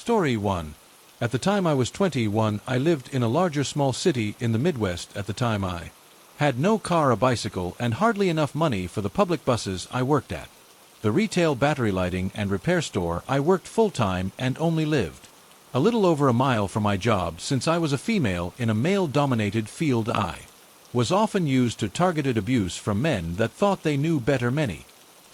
Story 1. At the time I was 21, I lived in a larger small city in the Midwest. At the time I had no car or bicycle and hardly enough money for the public buses I worked at. The retail battery lighting and repair store I worked full-time and only lived a little over a mile from my job. Since I was a female in a male-dominated field, I was often used to targeted abuse from men that thought they knew better. Many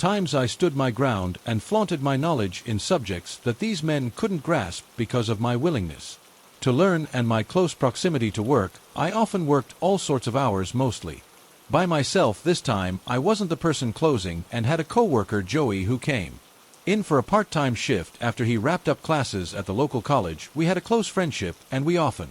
times I stood my ground and flaunted my knowledge in subjects that these men couldn't grasp. Because of my willingness to learn and my close proximity to work, I often worked all sorts of hours, mostly by myself. This time I wasn't the person closing and had a co-worker, Joey, who came in for a part-time shift after he wrapped up classes at the local college. We had a close friendship and we often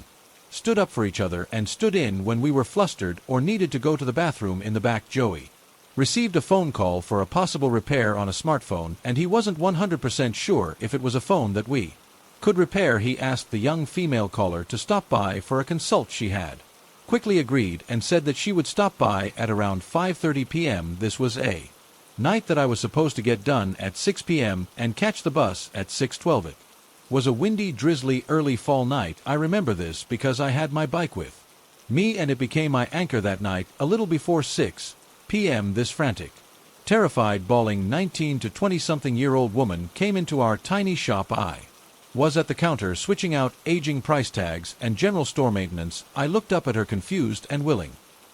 stood up for each other and stood in when we were flustered or needed to go to the bathroom in the back. Joey received a phone call for a possible repair on a smartphone, and he wasn't 100% sure if it was a phone that we could repair. He asked the young female caller to stop by for a consult. She had quickly agreed and said that she would stop by at around 5:30 p.m. This was a night that I was supposed to get done at 6 p.m. and catch the bus at 6:12. It was a windy, drizzly, early fall night. I remember this because I had my bike with me and it became my anchor that night. A little before 6 p.m. this frantic, terrified, bawling 19 to 20-something-year-old woman came into our tiny shop. I was at the counter switching out aging price tags and general store maintenance. I looked up at her, confused and willing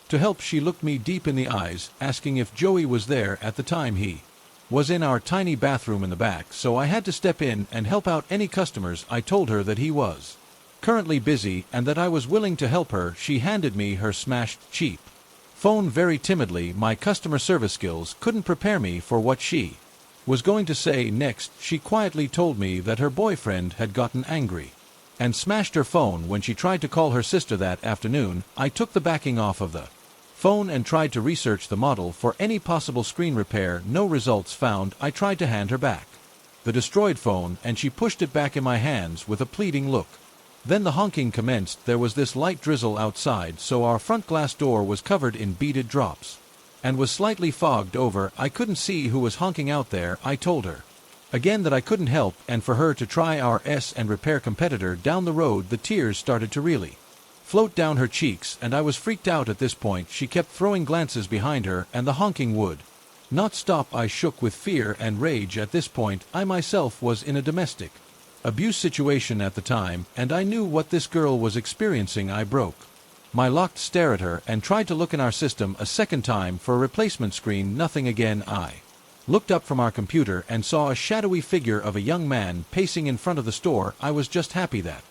to help. She looked me deep in the eyes, asking if Joey was there. At the time he was in our tiny bathroom in the back, so I had to step in and help out any customers. I told her that he was currently busy and that I was willing to help her. She handed me her smashed, cheap phone very timidly. My customer service skills couldn't prepare me for what she was going to say next. She quietly told me that her boyfriend had gotten angry and smashed her phone when she tried to call her sister that afternoon. I took the backing off of the phone and tried to research the model for any possible screen repair. No results found. I tried to hand her back the destroyed phone and she pushed it back in my hands with a pleading look. Then the honking commenced. There was this light drizzle outside, so our front glass door was covered in beaded drops and was slightly fogged over. I couldn't see who was honking out there. I told her again that I couldn't help and for her to try our and repair competitor down the road. The tears started to really float down her cheeks and I was freaked out at this point. She kept throwing glances behind her and the honking would not stop. I shook with fear and rage. At this point I myself was in a domestic abuse situation at the time and I knew what this girl was experiencing. I broke my locked stare at her and tried to look in our system a second time for a replacement screen. Nothing again. I looked up from our computer and saw a shadowy figure of a young man pacing in front of the store. I was just happy that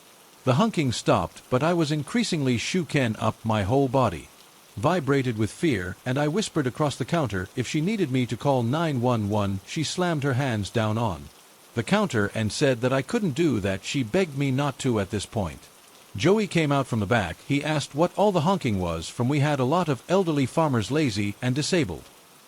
the honking stopped, but I was increasingly shaken up. My whole body vibrated with fear and I whispered across the counter if she needed me to call 911. She slammed her hands down on the counter and said that I couldn't do that. She begged me not to. At this point Joey came out from the back. He asked what all the honking was from. We had a lot of elderly farmers, lazy and disabled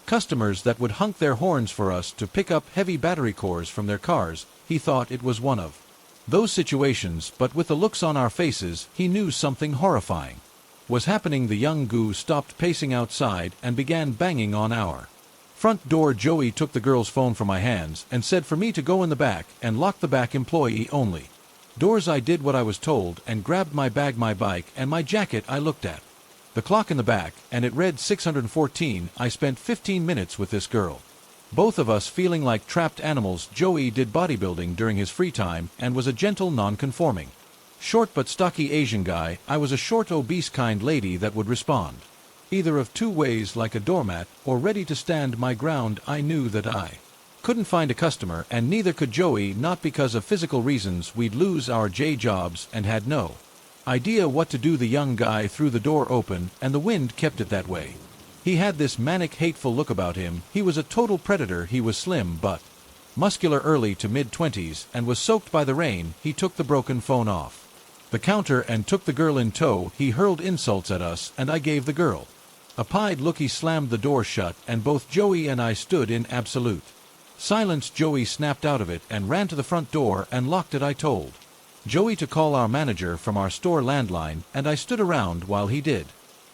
customers that would honk their horns for us to pick up heavy battery cores from their cars. He thought it was one of those situations, but with the looks on our faces he knew something horrifying was happening. The young goo stopped pacing outside and began banging on our front door. Joey took the girl's phone from my hands and said for me to go in the back and lock the back employee only doors. I did what I was told and grabbed my bag, my bike and my jacket. I looked at the clock in the back and it read 614. I spent 15 minutes with this girl, both of us feeling like trapped animals. Joey did bodybuilding during his free time and was a gentle, non-conforming, short but stocky Asian guy. I was a short, obese kind lady that would respond either of two ways, like a doormat or ready to stand my ground. I knew that I couldn't find a customer and neither could Joey, not because of physical reasons. We'd lose our jobs and had no idea what to do. The young guy threw the door open and the wind kept it that way. He had this manic, hateful look about him. He was a total predator. He was slim but muscular, early to mid-20s, and was soaked by the rain. He took the broken phone off the counter and took the girl in tow. He hurled insults at us and I gave the girl a pied look. He slammed the door shut and both Joey and I stood in absolute silence. Joey snapped out of it and ran to the front door and locked it. I told Joey to call our manager from our store landline and I stood around while he did.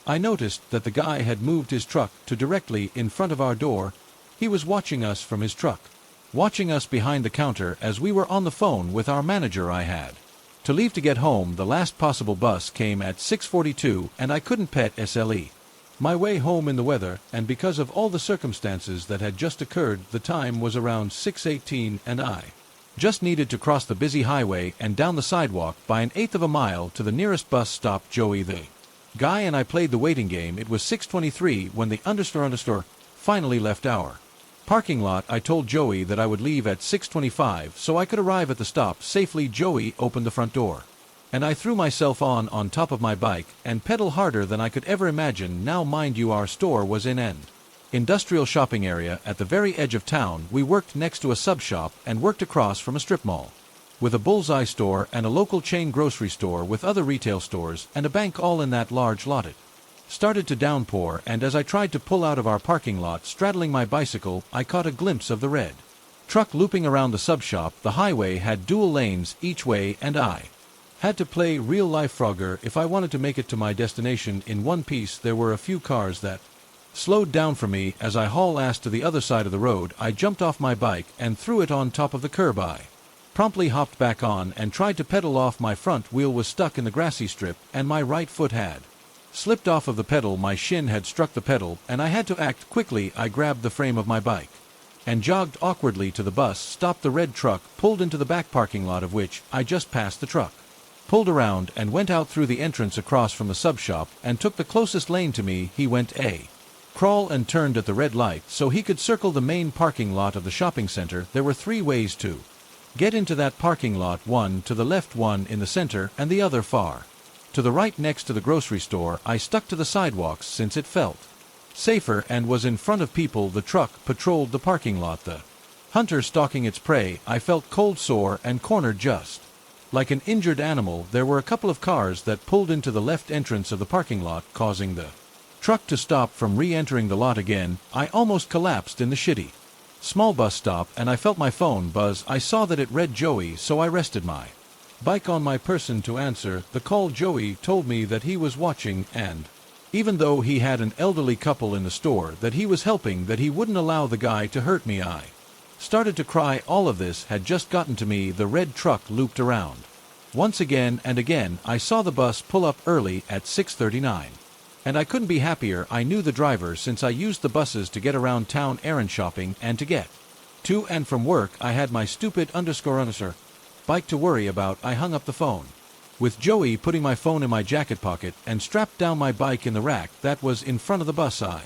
I noticed that the guy had moved his truck to directly in front of our door. He was watching us from his truck. watching us behind the counter as we were on the phone with our manager. I had to leave to get home. The last possible bus came at 6:42 and I couldn't pet SLE my way home in the weather, and because of all the circumstances that had just occurred, the time was around 6:18 and I just needed to cross the busy highway and down the sidewalk by an eighth of a mile to the nearest bus stop. Joey the guy and I played the waiting game. It was 6:23 when the understore finally left our parking lot. I told Joey that I would leave at 6:25 so I could arrive at the stop safely. Joey opened the front door, and I threw myself on top of my bike and pedaled harder than I could ever imagine. Now mind you, our store was in an industrial shopping area at the very edge of town. We worked next to a sub shop and worked across from a strip mall with a bullseye store and a local chain grocery store with other retail stores and a bank all in that large lot. It started to downpour, and as I tried to pull out of our parking lot straddling my bicycle, I caught a glimpse of the red truck looping around the sub shop. The highway had dual lanes each way and I had to play real-life Frogger if I wanted to make it to my destination in one piece. There were a few cars that slowed down for me as I hauled ass to the other side of the road. I jumped off my bike and threw it on top of the curb. I promptly hopped back on and tried to pedal off. My front wheel was stuck in the grassy strip and my right foot had slipped off of the pedal. My shin had struck the pedal and I had to act quickly. I grabbed the frame of my bike and jogged awkwardly to the bus stop. The red truck pulled into the back parking lot of which I just passed. The truck pulled around and went out through the entrance across from the sub shop and took the closest lane to me. He went a crawl and turned at the red light so he could circle the main parking lot of the shopping center. There were 3 ways to get into that parking lot, one to the left, one in the center, and the other far to the right next to the grocery store. I stuck to the sidewalks since it felt safer and was in front of people. The truck patrolled the parking lot, the hunter stalking its prey. I felt cold sore and cornered just like an injured animal. There were a couple of cars that pulled into the left entrance of the parking lot, causing the truck to stop from re-entering the lot again. I almost collapsed in the shitty small bus stop and I felt my phone buzz. I saw that it read Joey, so I rested my bike on my person to answer the call. Joey told me that he was watching, and even though he had an elderly couple in the store that he was helping, that he wouldn't allow the guy to hurt me. I started to cry. All of this had just gotten to me. The red truck looped around once again and again. I saw the bus pull up early at 6:39 and I couldn't be happier. I knew the driver since I used the buses to get around town errand shopping and to get to and from work. I had my stupid bike to worry about. I hung up the phone with Joey, putting my phone in my jacket pocket and strapped down my bike in the rack that was in front of the bus. I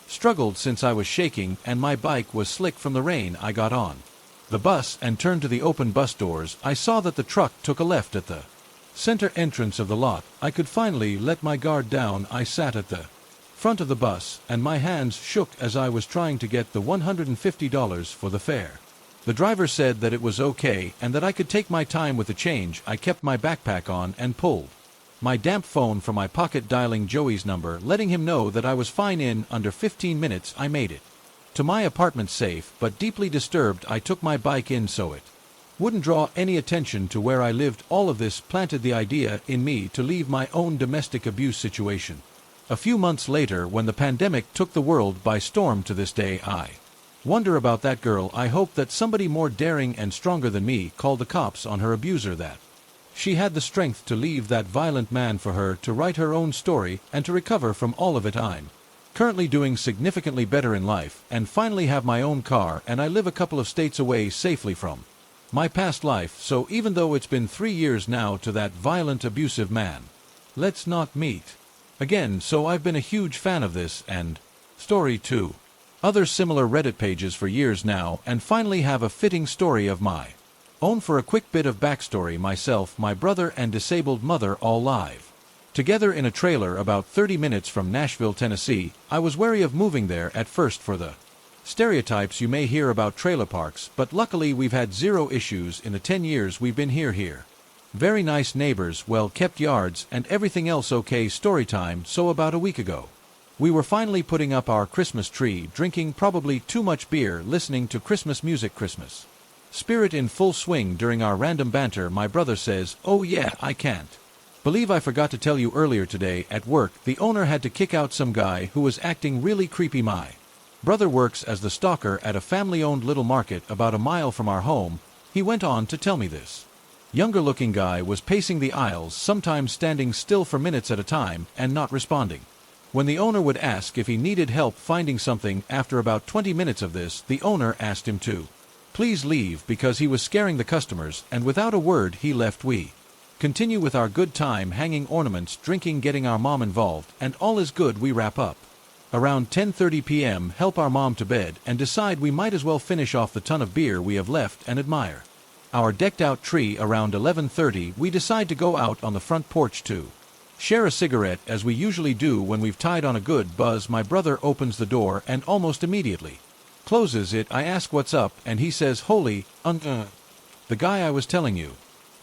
struggled since I was shaking and my bike was slick from the rain. I got on the bus and turned to the open bus doors. I saw that the truck took a left at the center entrance of the lot. I could finally let my guard down. I sat at the front of the bus and my hands shook as I was trying to get the $150 for the fare. The driver said that it was okay and that I could take my time with the change. I kept my backpack on and pulled my damp phone from my pocket, dialing Joey's number, letting him know that I was fine. In under 15 minutes I made it to my apartment safe, but deeply disturbed. I took my bike in so it wouldn't draw any attention to where I lived. All of this planted the idea in me to leave my own domestic abuse situation. A few months later, when the pandemic took the world by storm, to this day I wonder about that girl. I hope that somebody more daring and stronger than me called the cops on her abuser, that she had the strength to leave that violent man for her to write her own story and to recover from all of it. I'm currently doing significantly better in life and finally have my own car, and I live a couple of states away safely from my past life. So even though it's been 3 years now to that violent abusive man, let's not meet again. So I've been a huge fan of this and story too. Other similar Reddit pages for years now, and finally have a fitting story of my own. For a quick bit of backstory, myself, my brother, and disabled mother all live together in a trailer about 30 minutes from Nashville, Tennessee. I was wary of moving there at first for the stereotypes you may hear about trailer parks, but luckily we've had 0 issues in the 10 years we've been here. Very nice neighbors, well-kept yards, and everything else okay. Story time. So about a week ago, we were finally putting up our Christmas tree, drinking probably too much beer, listening to Christmas music, Christmas spirit in full swing. During our random banter, my brother says, "Oh yeah, I can't believe I forgot to tell you earlier today at work, the owner had to kick out some guy who was acting really creepy. My Brother works as the stalker at a family-owned little market about a mile from our home. He went on to tell me this. Younger-looking guy was pacing the aisles, sometimes standing still for minutes at a time and not responding. When the owner would ask if he needed help finding something, after about 20 minutes of this, the owner asked him to please leave because he was scaring the customers, and without a word he left. We continue with our good time, hanging ornaments, drinking, getting our mom involved, and all is good. We wrap up around 10:30 p.m., help our mom to bed, and decide we might as well finish off the ton of beer we have left and admire our decked-out tree. Around 11:30 we decide to go out on the front porch to share a cigarette, as we usually do when we've tied on a good buzz. My brother opens the door and almost immediately closes it. I ask what's up, and he says, "Holy, the guy I was telling you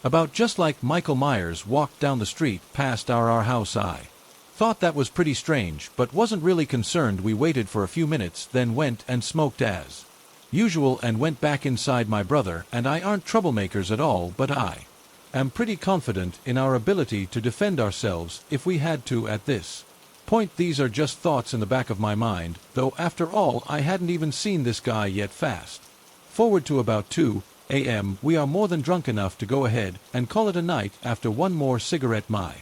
about, just like Michael Myers, walked down the street past our house." I thought that was pretty strange, but wasn't really concerned. We waited for a few minutes, then went and smoked as usual and went back inside. My brother and I aren't troublemakers at all, but I am pretty confident in our ability to defend ourselves if we had to at this point. These are just thoughts in the back of my mind, though after all I hadn't even seen this guy yet. Fast forward to about 2 a.m. we are more than drunk enough to go ahead and call it a night after one more cigarette. My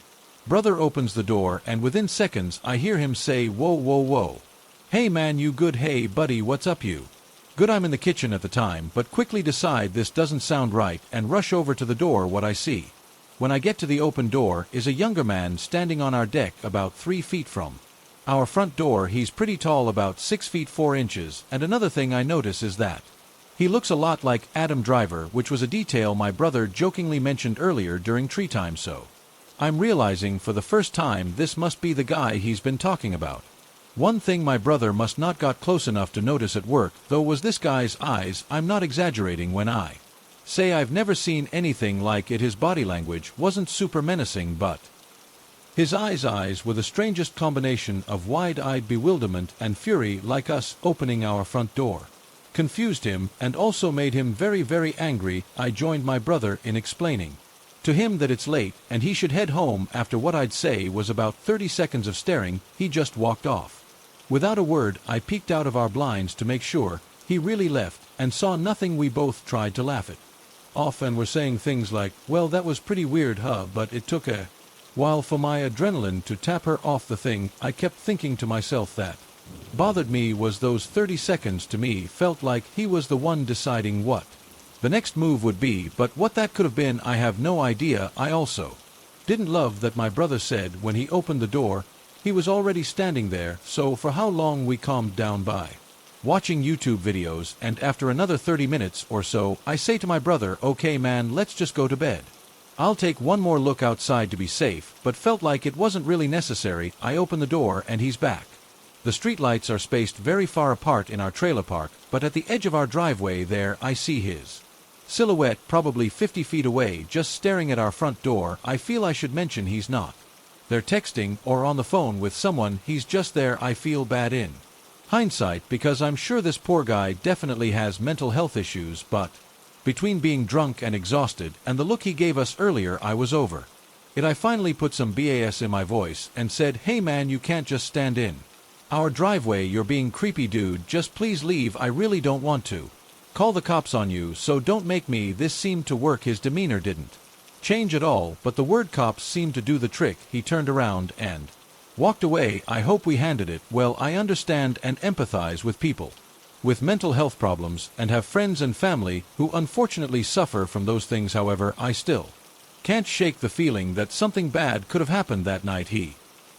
brother opens the door, and within seconds I hear him say, "Whoa, whoa, whoa. Hey man, you good? Hey buddy, what's up you?" Good. I'm in the kitchen at the time, but quickly decide this doesn't sound right and rush over to the door. What I see when I get to the open door is a younger man standing on our deck about 3 feet from our front door. He's pretty tall, about 6 feet 4 inches, and another thing I notice is that he looks a lot like Adam Driver, which was a detail my brother jokingly mentioned earlier during tree time. So I'm realizing for the first time this must be the guy he's been talking about. One thing my brother must not got close enough to notice at work, though, was this guy's eyes. I'm not exaggerating when I say I've never seen anything like it. His body language wasn't super menacing, but his eyes were the strangest combination of wide-eyed bewilderment and fury, like us opening our front door confused him and also made him very, very angry. I joined my brother in explaining to him that it's late and he should head home. After what I'd say was about 30 seconds of staring, he just walked off without a word. I peeked out of our blinds to make sure he really left and saw nothing. We both tried to laugh it off and were saying things like, "Well, that was pretty weird, huh?" But it took a while for my adrenaline to tap her off the thing. I kept thinking to myself that bothered me was those 30 seconds to me felt like he was the one deciding what the next move would be, but what that could have been I have no idea. I also didn't love that my brother said when he opened the door he was already standing there. So for how long we calmed down by watching YouTube videos, and after another 30 minutes or so I say to my brother, "Okay man, let's just go to bed. I'll take one more look outside to be safe," but felt like it wasn't really necessary. I open the door and he's back. The streetlights are spaced very far apart in our trailer park, but at the edge of our driveway there I see his silhouette probably 50 feet away, just staring at our front door. I feel I should mention he's not there texting or on the phone with someone, he's just there. I feel bad in hindsight because I'm sure this poor guy definitely has mental health issues, but between being drunk and exhausted and the look he gave us earlier, I was over it. I finally put some BAS in my voice and said, "Hey man, you can't just stand in our driveway. You're being creepy, dude. Just please leave. I really don't want to call the cops on you, so don't make me." This seemed to work. His demeanor didn't change at all, but the word cops seemed to do the trick. He turned around and walked away. I hope we handled it well. I understand and empathize with people with mental health problems and have friends and family who unfortunately suffer from those things. However, I still can't shake the feeling that something bad could have happened that night. He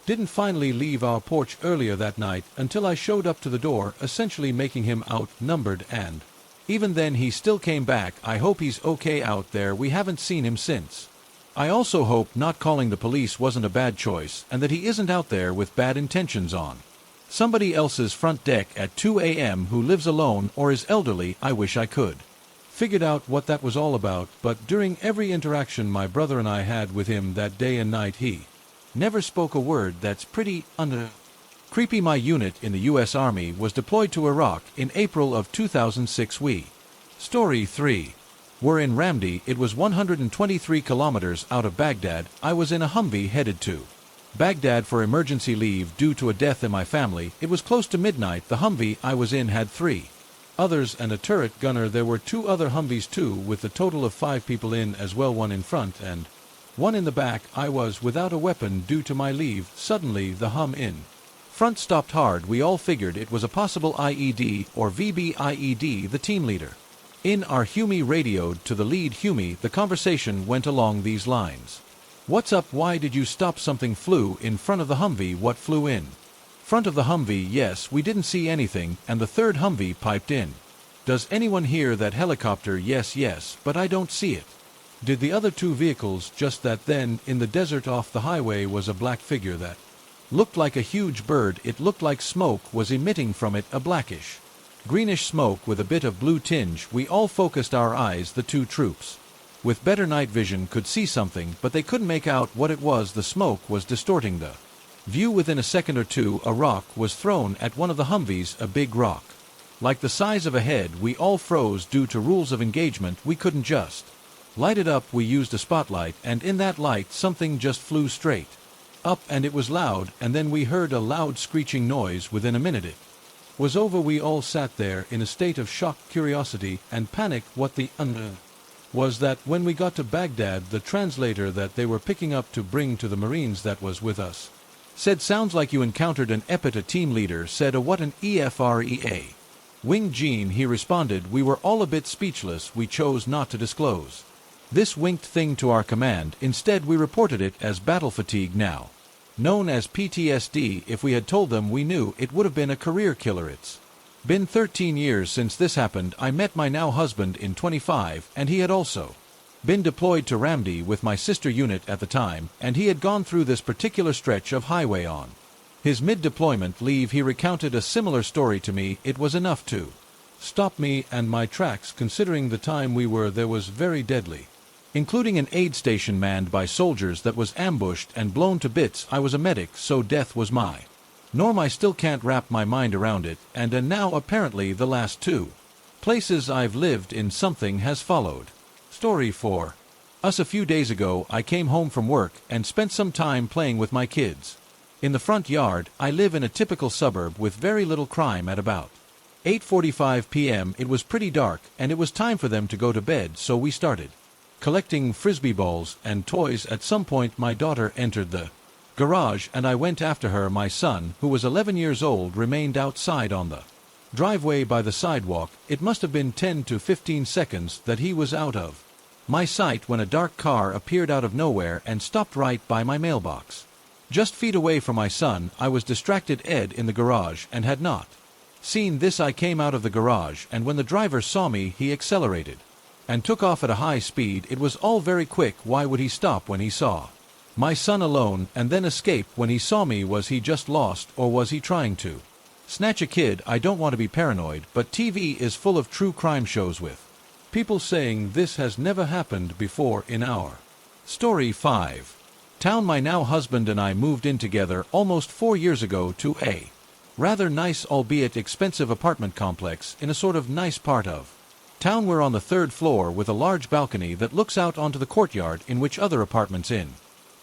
didn't finally leave our porch earlier that night until I showed up to the door, essentially making him outnumbered, and even then he still came back. I hope he's okay out there. We haven't seen him since. I also hope not calling the police wasn't a bad choice and that he isn't out there with bad intentions on somebody else's front deck at 2 a.m. who lives alone or is elderly. I wish I could figured out what that was all about, but during every interaction my brother and I had with him that day and night, he never spoke a word. That's pretty creepy. My unit in the U.S. Army was deployed to Iraq in April of 2006. We Story 3 were in Ramdi. It was 123 kilometers out of Baghdad. I was in a Humvee headed to Baghdad for emergency leave due to a death in my family. It was close to midnight. The Humvee I was in had 3 others and a turret gunner. There were 2 other Humvees too, with a total of 5 people in as well, 1 in front and 1 in the back. I was without a weapon due to my leave. Suddenly the hum in front stopped hard. We all figured it was a possible IED or VBIED. The team leader in our Humee radioed to the lead Humee. The conversation went along these lines: "What's up? Why did you stop? Something flew in front of the Humvee." "What flew in front of the Humvee?" "Yes, we didn't see anything." And the third Humvee piped in: "Does anyone hear that helicopter?" Yes, but I don't see it." Did the other 2 vehicles. Just that then, in the desert off the highway was a black figure that looked like a huge bird. It looked like smoke was emitting from it, a blackish, greenish smoke with a bit of blue tinge. We all focused our eyes. The 2 troops with better night vision could see something, but they couldn't make out what it was. The smoke was distorting the view. Within a second or 2, a rock was thrown at one of the Humvees, a big rock like the size of a head. We all froze due to rules of engagement. We couldn't just light it up. We used a spotlight, and in that light something just flew straight up, and it was loud, and then we heard a loud screeching noise. Within a minute it was over. We all sat there in a state of shock, curiosity, and panic. What the was that when we got to Baghdad, the translator that they were picking up to bring to the Marines that was with us said, "Sounds like you encountered an EPIT." A team leader said, "What an EFREA wing Gene?" He responded. We were all a bit speechless. We chose not to disclose this winked thing to our command. Instead, we reported it as battle fatigue, now known as PTSD. If we had told them we knew, it would have been a career killer. It's been 13 years since this happened. I met my now husband in 25, and he had also been deployed to Ramdi with my sister unit at the time, and he had gone through this particular stretch of highway on his mid-deployment leave. He recounted a similar story to me. It was enough to stop me and my tracks, considering the time we were there was very deadly, including an aid station manned by soldiers that was ambushed and blown to bits. I was a medic, so death was my norm. I still can't wrap my mind around it, and now apparently the last 2 places I've lived in, something has followed. Story 4. A few days ago, I came home from work and spent some time playing with my kids in the front yard. I live in a typical suburb with very little crime. At about 8:45 p.m. it was pretty dark, and it was time for them to go to bed, so we started collecting frisbee balls and toys. At some point my daughter entered the garage, and I went after her. My son, who was 11 years old, remained outside on the driveway by the sidewalk. It must have been 10 to 15 seconds that he was out of my sight when a dark car appeared out of nowhere and stopped right by my mailbox, just feet away from my son. I was distracted in the garage and had not seen this. I came out of the garage, and when the driver saw me, he accelerated and took off at a high speed. It was all very quick. Why would he stop when he saw my son alone and then escape when he saw me? Was he just lost, or was he trying to snatch a kid? I don't want to be paranoid, but TV is full of true crime shows with people saying this has never happened before in our story. 5. Town. My now husband and I moved in together almost 4 years ago to a rather nice, albeit expensive, apartment complex in a sort of nice part of town. We're on the 3rd floor with a large balcony that looks out onto the courtyard in which other apartments in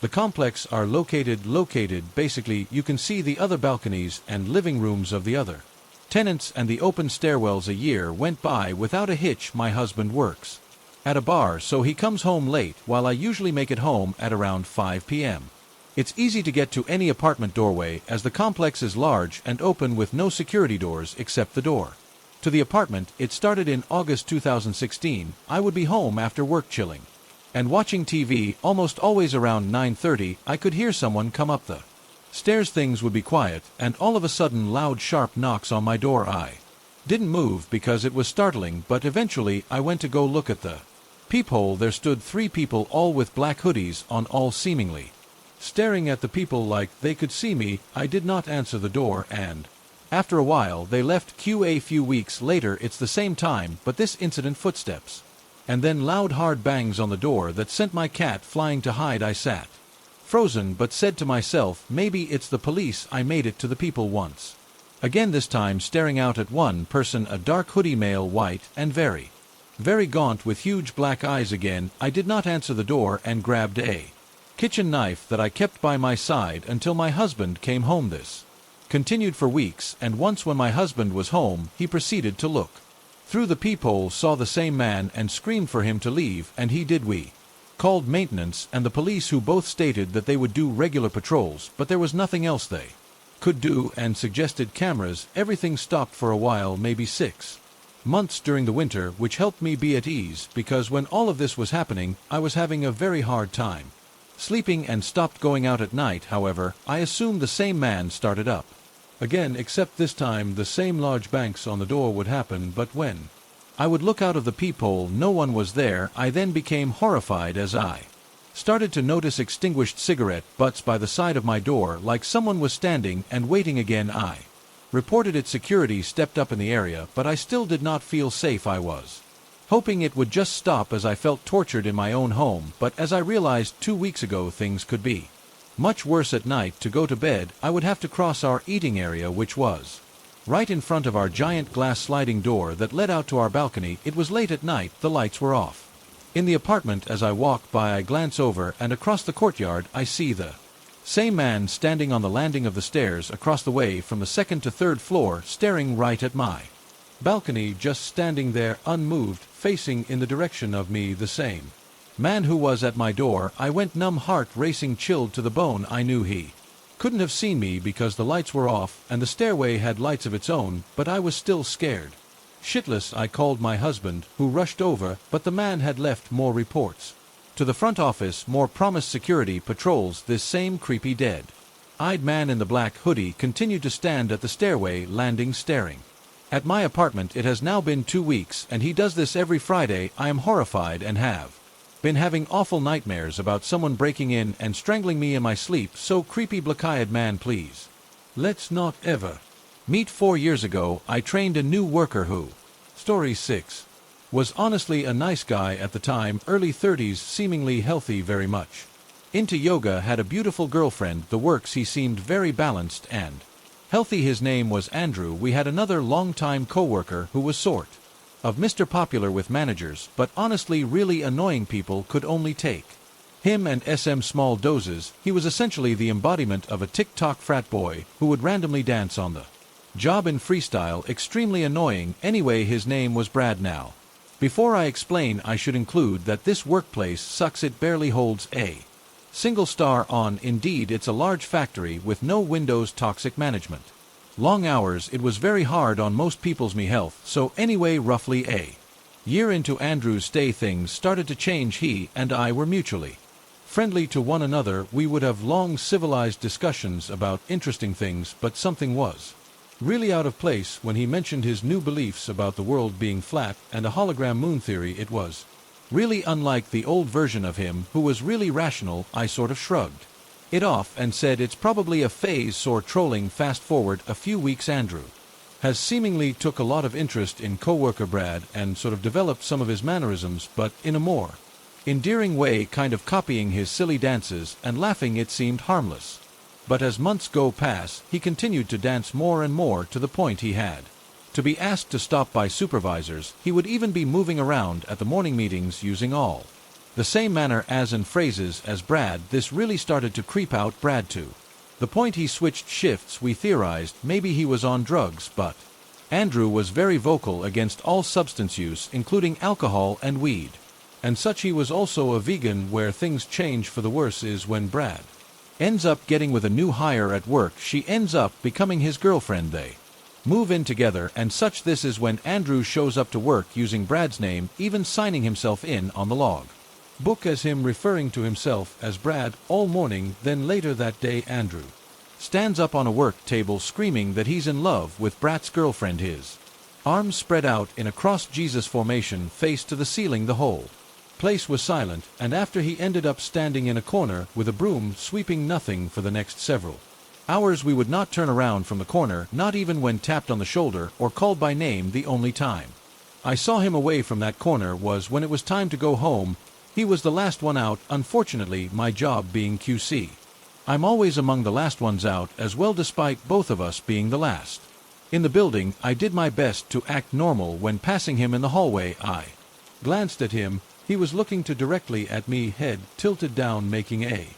the complex are located. Basically, you can see the other balconies and living rooms of the other tenants and the open stairwells. A year went by without a hitch. My husband works at a bar, so he comes home late, while I usually make it home at around 5 p.m. It's easy to get to any apartment doorway, as the complex is large and open with no security doors except the door to the apartment. It started in August 2016. I would be home after work chilling and watching TV. Almost always around 9:30, I could hear someone come up the stairs. Things would be quiet, and all of a sudden loud, sharp knocks on my door. I didn't move because it was startling, but eventually I went to go look at the peephole. There stood 3 people, all with black hoodies on, all seemingly staring at the people like they could see me. I did not answer the door, and after a while they left. A few weeks later, it's the same time, but this incident: footsteps, and then loud, hard bangs on the door that sent my cat flying to hide. I sat frozen, but said to myself, maybe it's the police. I made it to the people once again, this time staring out at one person, a dark hoodie male, white and very gaunt with huge black eyes. Again, I did not answer the door and grabbed a kitchen knife that I kept by my side until my husband came home. This continued for weeks, and once when my husband was home, he proceeded to look through the peephole, saw the same man, and screamed for him to leave, and he did. We called maintenance and the police, who both stated that they would do regular patrols, but there was nothing else they could do, and suggested cameras. Everything stopped for a while, maybe 6 months during the winter, which helped me be at ease, because when all of this was happening, I was having a very hard time sleeping and stopped going out at night. However, I assumed the same man started up again, except this time the same large bangs on the door would happen, but when I would look out of the peephole, no one was there. I then became horrified as I started to notice extinguished cigarette butts by the side of my door, like someone was standing and waiting. Again, I reported it. Security stepped up in the area, but I still did not feel safe. I was hoping it would just stop, as I felt tortured in my own home, but as I realized 2 weeks ago, things could be much worse. At night, to go to bed, I would have to cross our eating area, which was right in front of our giant glass sliding door that led out to our balcony. It was late at night, the lights were off in the apartment. As I walk by, I glance over, and across the courtyard I see the same man standing on the landing of the stairs across the way from the 2nd to 3rd floor, staring right at my balcony, just standing there unmoved, facing in the direction of me. The same man who was at my door. I went numb, heart racing, chilled to the bone. I knew he couldn't have seen me because the lights were off and the stairway had lights of its own, but I was still scared shitless. I called my husband, who rushed over, but the man had left. More reports to the front office, more promised security patrols. This same creepy dead-eyed man in the black hoodie continued to stand at the stairway landing, staring at my apartment. It has now been 2 weeks, and he does this every Friday. I am horrified and have been having awful nightmares about someone breaking in and strangling me in my sleep. So creepy. Black-eyed man, please. Let's not ever meet. 4 years ago, I trained a new worker who, story 6, was honestly a nice guy at the time, early 30s, seemingly healthy, very much into yoga, had a beautiful girlfriend, the works. He seemed very balanced and healthy. His name was Andrew. We had another long-time co-worker who was sort of Mr. Popular with managers, but honestly really annoying. People could only take him and SM small doses. He was essentially the embodiment of a TikTok frat boy who would randomly dance on the job in freestyle. Extremely annoying. Anyway, his name was Brad. Now, before I explain, I should include that this workplace sucks. It barely holds a single star on Indeed. It's a large factory with no windows, toxic management, long hours. It was very hard on most people's health. So anyway, roughly a year into Andrew's stay, things started to change. He and I were mutually friendly to one another. We would have long civilized discussions about interesting things, but something was really out of place when he mentioned his new beliefs about the world being flat and a hologram moon theory. It was really unlike the old version of him, who was really rational. I sort of shrugged it off and said it's probably a phase. Sore trolling. Fast forward a few weeks, Andrew has seemingly took a lot of interest in coworker Brad and sort of developed some of his mannerisms, but in a more endearing way, kind of copying his silly dances and laughing. It seemed harmless, but as months go past, he continued to dance more and more, to the point he had to be asked to stop by supervisors. He would even be moving around at the morning meetings using all the same manner as and phrases as Brad. This really started to creep out Brad to the point he switched shifts. We theorized maybe he was on drugs, but Andrew was very vocal against all substance use, including alcohol and weed and such. He was also a vegan. Where things change for the worse is when Brad ends up getting with a new hire at work. She ends up becoming his girlfriend. They move in together and such. This is when Andrew shows up to work using Brad's name, even signing himself in on the log book as him, referring to himself as Brad all morning. Then later that day, Andrew stands up on a work table screaming that he's in love with Brad's girlfriend, his arms spread out in a cross Jesus formation, face to the ceiling. The whole place was silent, and after he ended up standing in a corner with a broom sweeping nothing for the next several hours. We would not turn around from the corner, not even when tapped on the shoulder or called by name. The only time I saw him away from that corner was when it was time to go home. He was the last one out. Unfortunately, my job being QC, I'm always among the last ones out as well. Despite both of us being the last in the building, I did my best to act normal. When passing him in the hallway, I glanced at him. He was looking directly at me, head tilted down, making a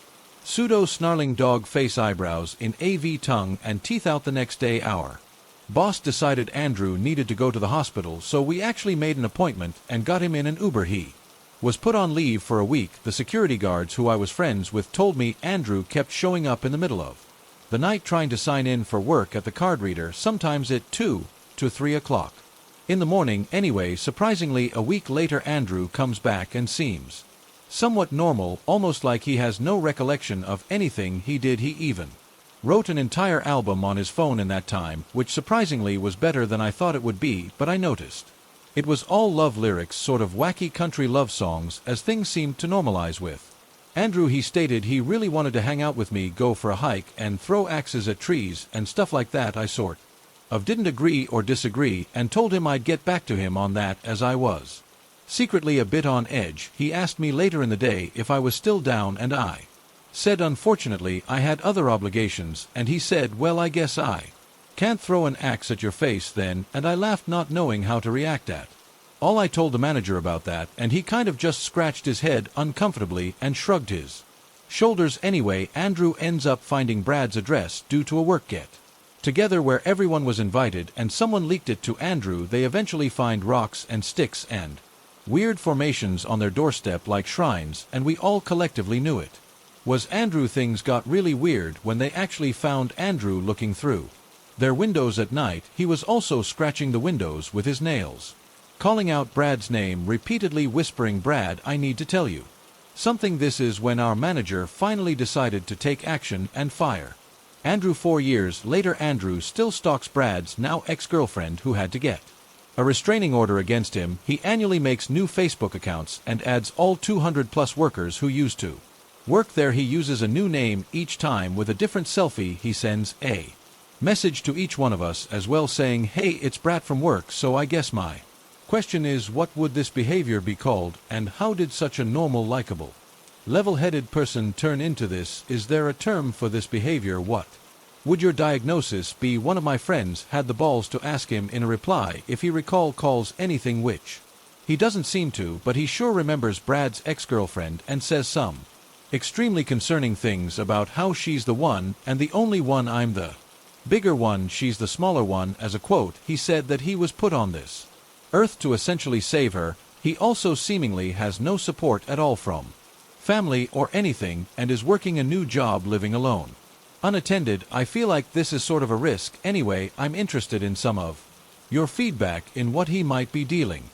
Pseudo-snarling dog face eyebrows in AV tongue and teeth out the next day hour. Boss decided Andrew needed to go to the hospital, so we actually made an appointment and got him in an Uber. He was put on leave for a week. The security guards who I was friends with told me Andrew kept showing up in the middle of the night trying to sign in for work at the card reader, sometimes at 2 to 3 o'clock in the morning. Anyway, surprisingly, a week later Andrew comes back and seems somewhat normal, almost like he has no recollection of anything he did. He even wrote an entire album on his phone in that time, which surprisingly was better than I thought it would be, but I noticed it was all love lyrics, sort of wacky country love songs, as things seemed to normalize with Andrew. He stated he really wanted to hang out with me, go for a hike, and throw axes at trees and stuff like that. I sort of didn't agree or disagree and told him I'd get back to him on that, as I was secretly a bit on edge. He asked me later in the day if I was still down, and I said unfortunately I had other obligations, and he said, well, I guess I can't throw an axe at your face then, and I laughed, not knowing how to react at all. I told the manager about that, and he kind of just scratched his head uncomfortably and shrugged his shoulders. Anyway, Andrew ends up finding Brad's address due to a work get-together where everyone was invited, and someone leaked it to Andrew. They eventually find rocks and sticks and weird formations on their doorstep like shrines, and we all collectively knew it was Andrew. Things got really weird when they actually found Andrew looking through their windows at night. He was also scratching the windows with his nails, calling out Brad's name repeatedly, whispering, "Brad, I need to tell you something." This is when our manager finally decided to take action and fire Andrew. 4 years later, Andrew still stalks Brad's now ex-girlfriend, who had to get a restraining order against him. He annually makes new Facebook accounts and adds all 200+ workers who used to work there. He uses a new name each time with a different selfie. He sends a message to each one of us as well, saying, "Hey, it's Brad from work." So I guess my question is, what would this behavior be called, and how did such a normal, likable, level-headed person turn into this? Is there a term for this behavior? What would your diagnosis be? One of my friends had the balls to ask him in a reply if he recalls anything, which he doesn't seem to, but he sure remembers Brad's ex-girlfriend and says some extremely concerning things about how she's the one and the only one. "I'm the bigger one, she's the smaller one." As a quote, he said that he was put on this earth to essentially save her. He also seemingly has no support at all from family or anything, and is working a new job, living alone, unattended. I feel like this is sort of a risk. Anyway, I'm interested in some of your feedback in what he might be dealing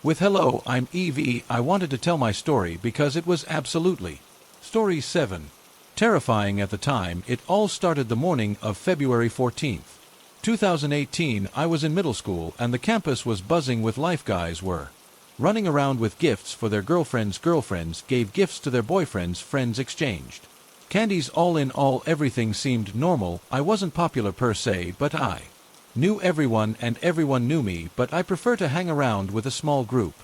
with. Hello, I'm EV. I wanted to tell my story because it was absolutely Story 7. Terrifying at the time. It all started the morning of February 14th, 2018. I was in middle school, and the campus was buzzing with life. Guys were running around with gifts for their girlfriends. Girlfriends gave gifts to their boyfriends. Friends exchanged candies. All in all, everything seemed normal. I wasn't popular per se, but I knew everyone and everyone knew me. But I prefer to hang around with a small group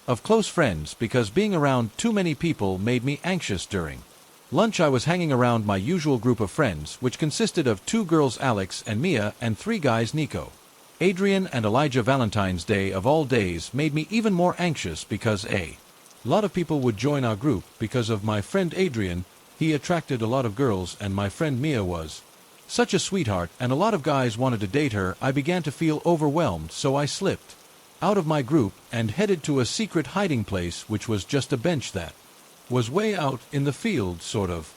of close friends because being around too many people made me anxious. During lunch, I was hanging around my usual group of friends, which consisted of 2 girls, Alex and Mia, and 3 guys, Nico, Adrian, and Elijah. Valentine's Day of all days made me even more anxious because a lot of people would join our group because of my friend Adrian. He attracted a lot of girls, and my friend Mia was such a sweetheart, and a lot of guys wanted to date her. I began to feel overwhelmed, so I slipped out of my group and headed to a secret hiding place, which was just a bench that was way out in the field, sort of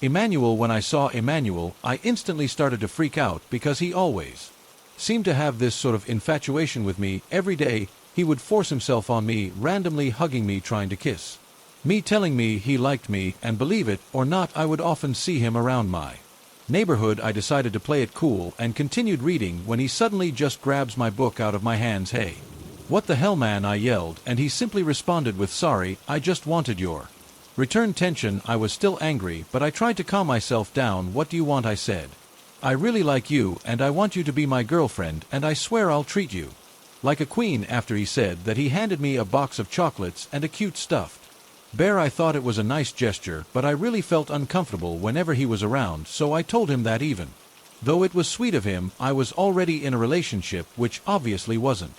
Emmanuel. When I saw Emmanuel, I instantly started to freak out because he always seemed to have this sort of infatuation with me. Every day, he would force himself on me, randomly hugging me, trying to kiss me, telling me he liked me, and believe it or not, I would often see him around my neighborhood. I decided to play it cool and continued reading when he suddenly just grabs my book out of my hands. "Hey, what the hell, man?" I yelled, and he simply responded with, "Sorry, I just wanted your return." Tension. I was still angry, but I tried to calm myself down. "What do you want?" I said. "I really like you, and I want you to be my girlfriend, and I swear I'll treat you like a queen." After he said that, he handed me a box of chocolates and a cute stuffed bear. I thought it was a nice gesture, but I really felt uncomfortable whenever he was around, so I told him that even though it was sweet of him, I was already in a relationship, which obviously wasn't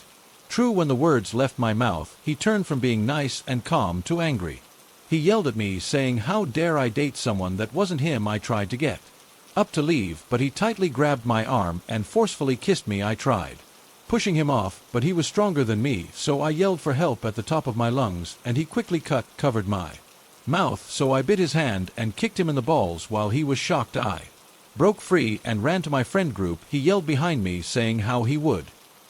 true. When the words left my mouth, he turned from being nice and calm to angry. He yelled at me saying how dare I date someone that wasn't him. I tried to get up to leave, but he tightly grabbed my arm and forcefully kissed me. I tried pushing him off, but he was stronger than me, so I yelled for help at the top of my lungs, and he quickly covered my mouth, so I bit his hand and kicked him in the balls. While he was shocked, I broke free and ran to my friend group. He yelled behind me saying how he would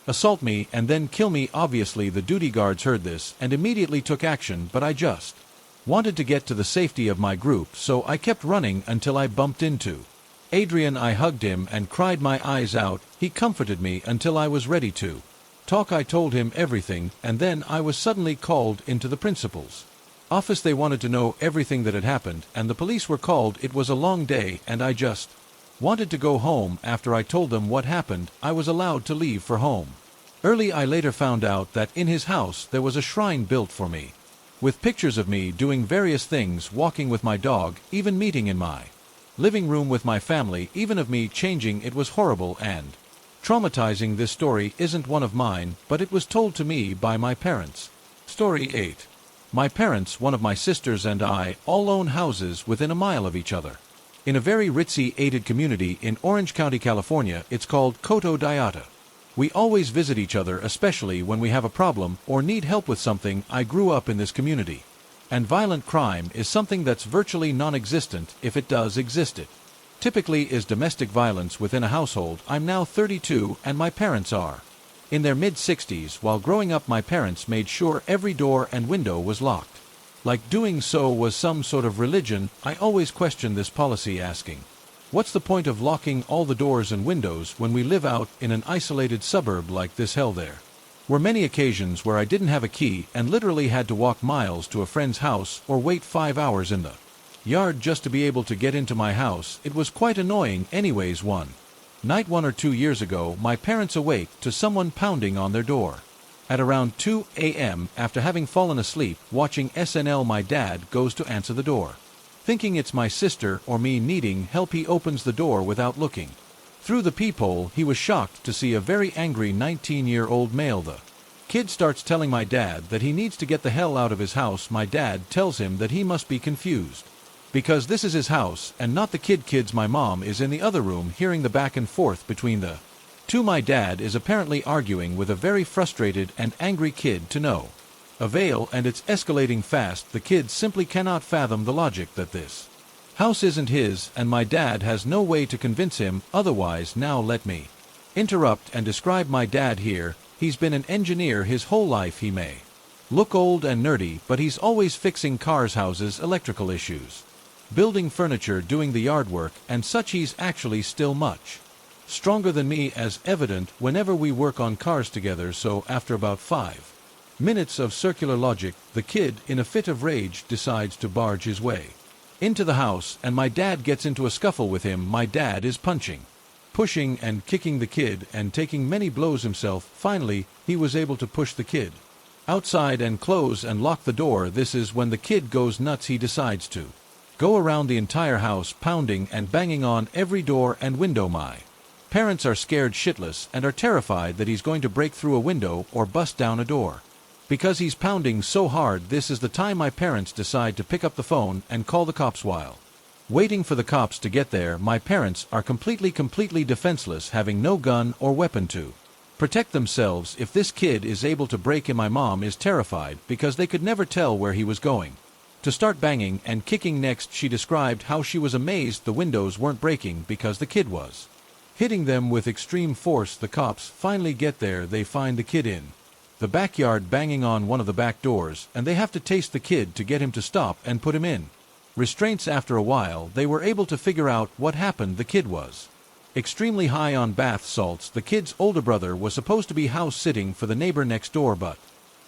assault me and then kill me. Obviously the duty guards heard this and immediately took action, but I just wanted to get to the safety of my group, so I kept running until I bumped into Adrian. I hugged him and cried my eyes out. He comforted me until I was ready to talk. I told him everything, and then I was suddenly called into the principal's office. They wanted to know everything that had happened, and the police were called. It was a long day, and I just wanted to go home. After I told them what happened, I was allowed to leave for home early. I later found out that in his house there was a shrine built for me, with pictures of me doing various things, walking with my dog, even meeting in my living room with my family, even of me changing. It was horrible and traumatizing. This story isn't one of mine, but it was told to me by my parents. Story 8. My parents, one of my sisters, and I all own houses within a mile of each other in a very ritzy aided community in Orange County, California. It's called Coto Diata. We always visit each other, especially when we have a problem or need help with something. I grew up in this community, and violent crime is something that's virtually non-existent, if it does exist. It typically is domestic violence within a household. I'm now 32 and my parents are in their mid-60s. While growing up, my parents made sure every door and window was locked. Like doing so was some sort of religion. I always questioned this policy, asking, what's the point of locking all the doors and windows when we live out in an isolated suburb like this? Hell, there were many occasions where I didn't have a key and literally had to walk miles to a friend's house or wait 5 hours in the yard just to be able to get into my house. It was quite annoying. Anyways, one night 1 or 2 years ago, my parents awake to someone pounding on their door at around 2 a.m. After having fallen asleep watching SNL. My dad goes to answer the door, thinking it's my sister or me needing help. He opens the door without looking through the peephole. He was shocked to see a very angry 19-year-old male. The kid starts telling my dad that he needs to get the hell out of his house. My dad tells him that he must be confused because this is his house and not the kid's. My mom is in the other room hearing the back and forth between the two. My dad is apparently arguing with a very frustrated and angry kid to no avail, and it's escalating fast. The kid simply cannot fathom the logic that this house isn't his, and my dad has no way to convince him otherwise. Now let me interrupt and describe my dad here. He's been an engineer his whole life. He may look old and nerdy, but he's always fixing cars, houses, electrical issues, building furniture, doing the yard work and such. He's actually still much stronger than me, as evident whenever we work on cars together. So after about 5 minutes of circular logic, the kid, in a fit of rage, decides to barge his way into the house, and my dad gets into a scuffle with him. My dad is punching, pushing and kicking the kid and taking many blows himself. Finally, he was able to push the kid outside and close and lock the door. This is when the kid goes nuts. He decides to go around the entire house, pounding and banging on every door and window. My parents are scared shitless and are terrified that he's going to break through a window or bust down a door because he's pounding so hard. This is the time my parents decide to pick up the phone and call the cops. While waiting for the cops to get there, my parents are completely defenseless, having no gun or weapon to protect themselves if this kid is able to break in. My mom is terrified because they could never tell where he was going to start banging and kicking next. She described how she was amazed the windows weren't breaking because the kid was hitting them with extreme force. The cops finally get there. They find the kid in the backyard banging on one of the back doors, and they have to taste the kid to get him to stop and put him in restraints. After a while, they were able to figure out what happened. The kid was extremely high on bath salts. The kid's older brother was supposed to be house sitting for the neighbor next door, but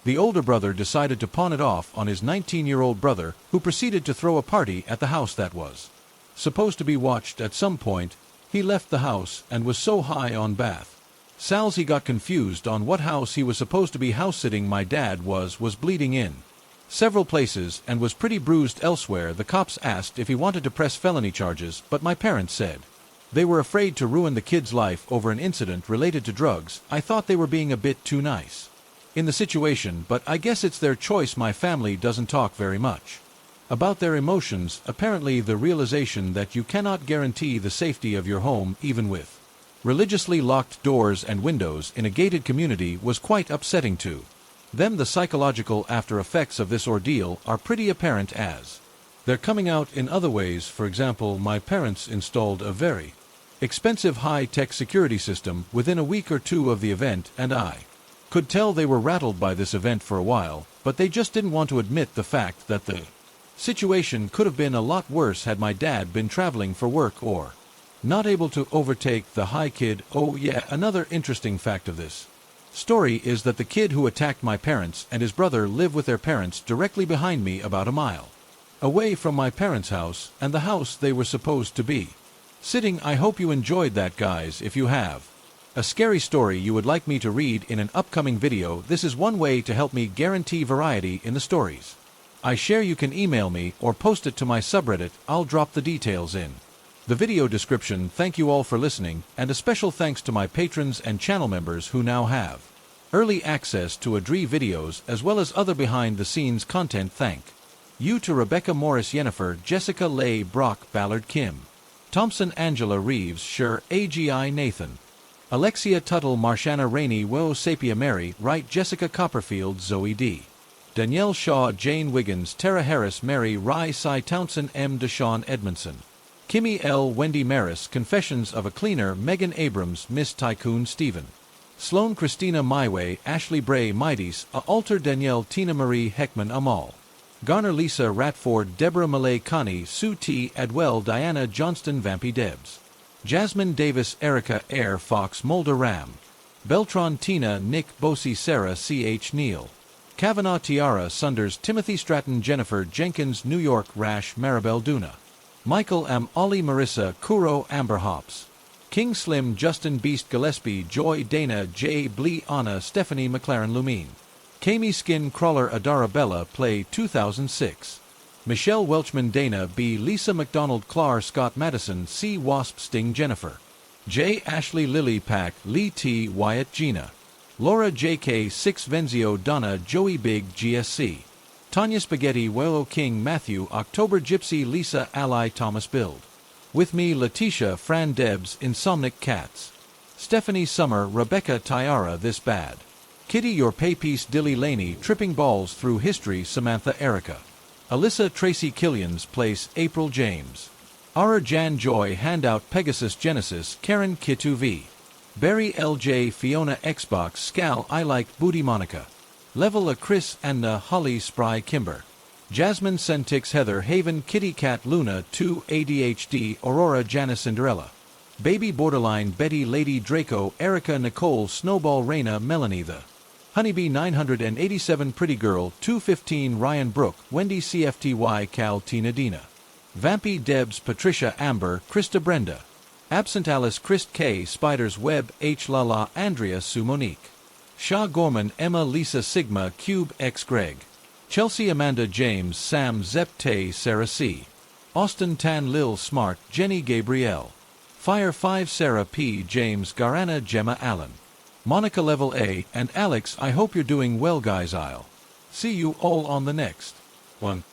the older brother decided to pawn it off on his 19-year-old brother, who proceeded to throw a party at the house that was supposed to be watched. At some point, he left the house and was so high on bath salts he got confused on what house he was supposed to be house sitting. My dad was bleeding in several places and was pretty bruised elsewhere. The cops asked if he wanted to press felony charges, but my parents said they were afraid to ruin the kid's life over an incident related to drugs. I thought they were being a bit too nice in the situation, but I guess it's their choice. My family doesn't talk very much About their emotions, apparently the realization that you cannot guarantee the safety of your home even with religiously locked doors and windows in a gated community was quite upsetting to them. The psychological after effects of this ordeal are pretty apparent as they're coming out in other ways. For example, my parents installed a very expensive high-tech security system within a week or two of the event, and I could tell they were rattled by this event for a while, but they just didn't want to admit the fact that the situation could have been a lot worse had my dad been traveling for work or not able to overtake the high kid. Oh yeah, another interesting fact of this story is that the kid who attacked my parents and his brother live with their parents directly behind me, about a mile away from my parents' house and the house they were supposed to be sitting. I hope you enjoyed that, guys. If you have a scary story you would like me to read in an upcoming video, this is one way to help me guarantee variety in the stories I share. You can email me or post it to my subreddit. I'll drop the details in the video description. Thank you all for listening, and a special thanks to my patrons and channel members who now have early access to ADRI videos as well as other behind-the-scenes content. Thank you to Rebecca Morris, Yennefer, Jessica Leigh, Brock, Ballard, Kim Thompson, Angela Reeves, Sher, AGI, Nathan, Alexia Tuttle, Marshana Rainey, Wo Sapia, Mary Wright, Jessica Copperfield, Zoe D, Danielle Shaw, Jane Wiggins, Tara Harris, Mary Rye, Cy Townsend, M. Deshawn Edmondson, Kimmy L. Wendy Maris, Confessions of a Cleaner, Megan Abrams, Miss Tycoon, Stephen Sloan, Christina Myway, Ashley Bray, Mighties, Alter, Danielle, Tina Marie Heckman, Amal Garner, Lisa Ratford, Deborah Malay, Connie, Sue T. Adwell, Diana Johnston, Vampy Debs, Jasmine Davis, Erica, Air Fox, Mulder, Ram Beltron, Tina, Nick, Bosie, Sarah, C.H. Neal, Kavanaugh, Tiara Sunders, Timothy Stratton, Jennifer Jenkins, New York, Rash, Maribel Duna, Michael M. Ollie, Marissa, Kuro, Amber Hops, King Slim, Justin Beast, Gillespie, Joy, Dana, J. Blee, Anna, Stephanie McLaren, Lumine, Kami Skin Crawler, Adara Bella, Play 2006, Michelle Welchman, Dana B. Lisa McDonald, Clar Scott Madison, C. Wasp Sting, Jennifer J. Ashley, Lily Pack, Lee T. Wyatt, Gina, Laura J.K. 6 Venzio, Donna, Joey Big, GSC, Tanya Spaghetti, Wello King, Matthew, October Gypsy, Lisa, Ally, Thomas Build, With Me, Letitia, Fran Debs, Insomnic Cats, Stephanie Summer, Rebecca Tyara, This Bad, Kitty Your Pay Piece, Dilly Laney, Tripping Balls Through History, Samantha Erica, Alyssa Tracy Killian's Place, April James, Ara Jan Joy, Handout Pegasus Genesis, Karen Kitu V, Barry LJ, Fiona Xbox, Scal, I Like Booty, Monica, Level A, Chris, Anna, Holly, Spry, Kimber, Jasmine, Sentix, Heather, Haven, Kitty Cat, Luna, 2, ADHD, Aurora, Janice, Cinderella, Baby Borderline, Betty, Lady Draco, Erica, Nicole, Snowball, Raina, Melanie, The Honeybee, 987, Pretty Girl, 215, Ryan Brook, Wendy, CFTY, Cal, Tina, Dina, Vampy, Debs, Patricia, Amber, Krista, Brenda, Absent Alice, Christ K, Spiders Web, H. Lala, Andrea, Sue, Monique, Shaw Gorman, Emma, Lisa, Sigma, Cube, X, Greg, Chelsea, Amanda, James, Sam, Zep, Tay, Sarah C, Austin, Tan, Lil, Smart, Jenny, Gabrielle, Fire 5, Sarah P, James, Garana, Gemma, Allen, Monica, Level A, and Alex. I hope you're doing well, guys. I'll see you all on the next one.